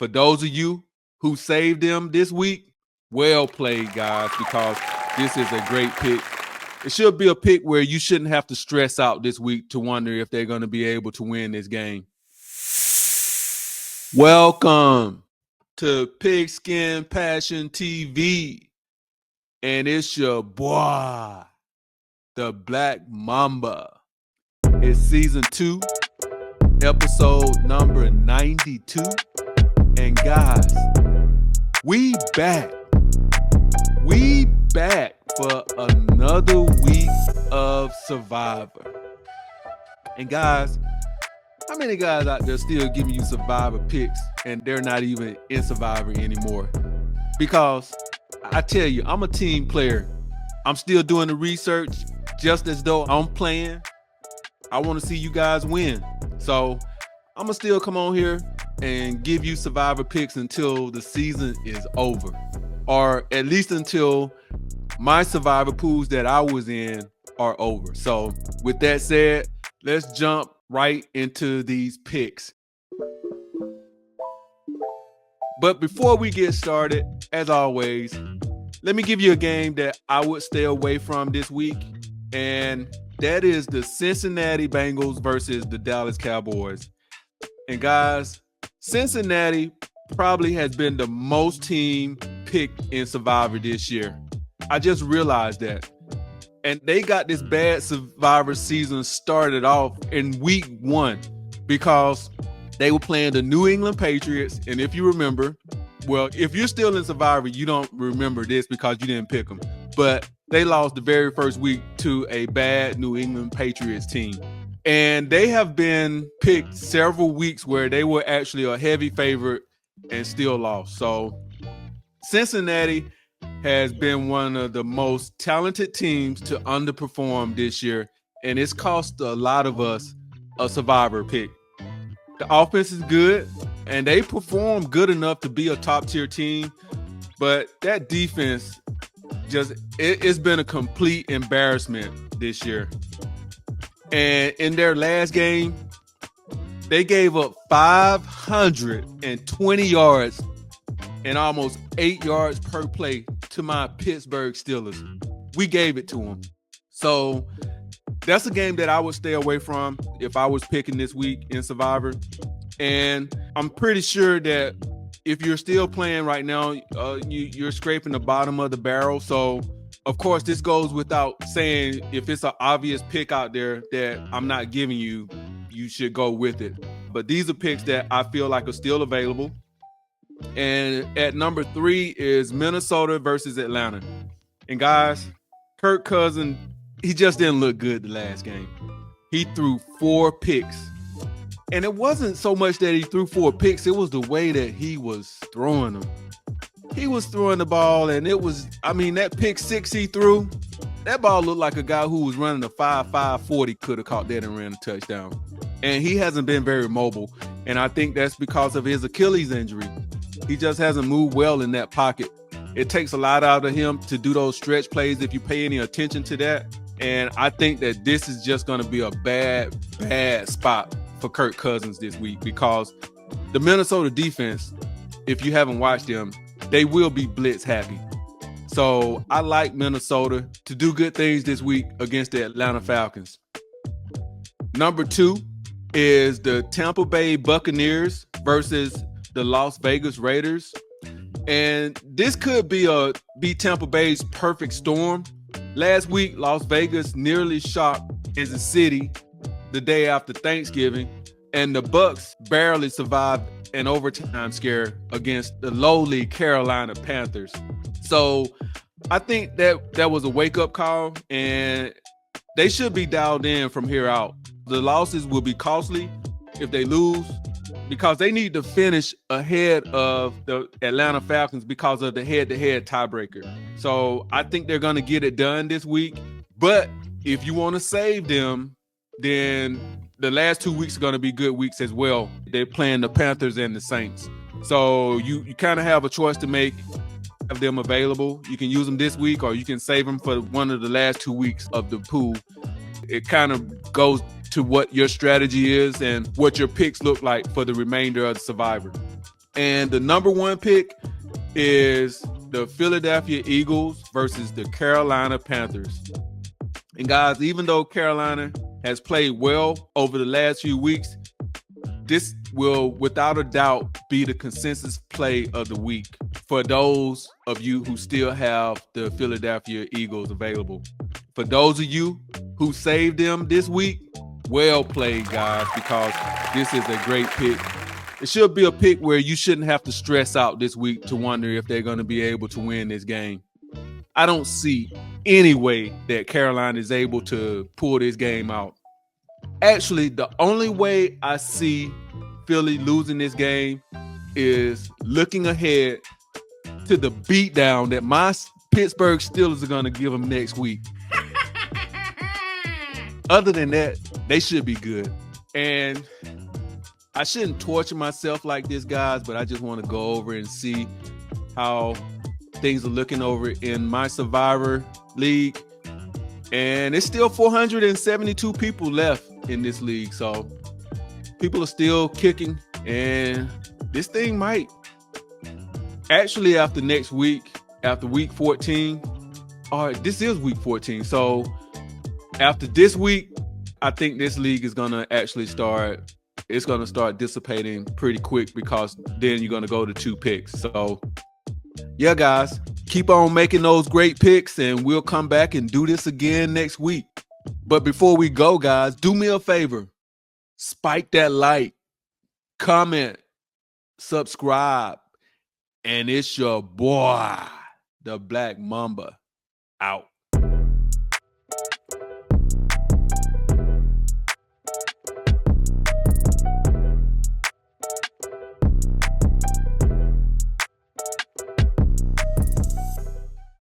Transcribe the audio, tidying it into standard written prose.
For those of you who saved them this week, well played, guys, because this is a great pick. It should be a pick where you shouldn't have to stress out this week to wonder if they're going to be able to win this game. Welcome to Pigskin Passion TV. And it's your boy, the Black Mamba. It's season 2, episode number 92. And guys, we back. We back for another week of Survivor. And guys, how many guys out there still giving you Survivor picks and they're not even in Survivor anymore? Because I tell you, I'm a team player. I'm still doing the research just as though I'm playing. I want to see you guys win. So I'm going to still come on here and give you Survivor picks until the season is over. Or at least until my Survivor pools that I was in are over. So with that said, let's jump right into these picks. But before we get started, as always, let me give you a game that I would stay away from this week. And that is the Cincinnati Bengals versus the Dallas Cowboys. And guys, Cincinnati probably has been the most team picked in Survivor this year. I just realized that. And they got this bad Survivor season started off in week 1 because they were playing the New England Patriots. And if you remember, well, if you're still in Survivor, you don't remember this because you didn't pick them. But they lost the very first week to a bad New England Patriots team. And they have been picked several weeks where they were actually a heavy favorite and still lost. So Cincinnati has been one of the most talented teams to underperform this year. And it's cost a lot of us a Survivor pick. The offense is good and they perform good enough to be a top tier team. But that defense it's been a complete embarrassment this year. And in their last game, they gave up 520 yards and almost 8 yards per play to my Pittsburgh Steelers. We gave it to them. So that's a game that I would stay away from if I was picking this week in Survivor. And I'm pretty sure that if you're still playing right now, you're scraping the bottom of the barrel. So of course, this goes without saying, if it's an obvious pick out there that I'm not giving you, you should go with it. But these are picks that I feel like are still available. And at number 3 is Minnesota versus Atlanta. And guys, Kirk Cousins, he just didn't look good the last game. He threw 4 picks. And it wasn't so much that he threw 4 picks, it was the way that he was throwing them. He was throwing the ball, and that pick 6 he threw, that ball looked like a guy who was running a 5.5 40 could have caught that and ran a touchdown. And he hasn't been very mobile, and I think that's because of his Achilles injury. He just hasn't moved well in that pocket. It takes a lot out of him to do those stretch plays if you pay any attention to that. And I think that this is just going to be a bad spot for Kirk Cousins this week because the Minnesota defense, if you haven't watched them, they will be blitz happy. So I like Minnesota to do good things this week against the Atlanta Falcons. Number 2 is the Tampa Bay Buccaneers versus the Las Vegas Raiders. And this could be Tampa Bay's perfect storm. Last week, Las Vegas nearly shocked Kansas City the day after Thanksgiving, and the Bucs barely survived an overtime scare against the lowly Carolina Panthers. So I think that was a wake-up call, and they should be dialed in from here out. The losses will be costly if they lose because they need to finish ahead of the Atlanta Falcons because of the head-to-head tiebreaker. So I think they're going to get it done this week. But if you want to save them, then the last 2 weeks are going to be good weeks as well. They're playing the Panthers and the Saints. So you kind of have a choice to make of them available. You can use them this week or you can save them for one of the last 2 weeks of the pool. It kind of goes to what your strategy is and what your picks look like for the remainder of the Survivor. And the number 1 pick is the Philadelphia Eagles versus the Carolina Panthers. And guys, even though Carolina has played well over the last few weeks, this will without a doubt be the consensus play of the week for those of you who still have the Philadelphia Eagles available. For those of you who saved them this week, well played, guys, because this is a great pick. It should be a pick where you shouldn't have to stress out this week to wonder if they're going to be able to win this game. I don't see any way that Carolina is able to pull this game out. Actually, the only way I see Philly losing this game is looking ahead to the beatdown that my Pittsburgh Steelers are going to give them next week. Other than that, they should be good. And I shouldn't torture myself like this, guys, but I just want to go over and see how things are looking over in my Survivor League. And it's still 472 people left in this league. So people are still kicking. And this thing might actually, after next week, after week 14, this is week 14. So after this week, I think this league is going to actually start. It's going to start dissipating pretty quick because then you're going to go to 2 picks. So yeah, guys, keep on making those great picks and we'll come back and do this again next week. But before we go, guys, do me a favor. Spike that like, comment, subscribe, and it's your boy, the Black Mamba, out.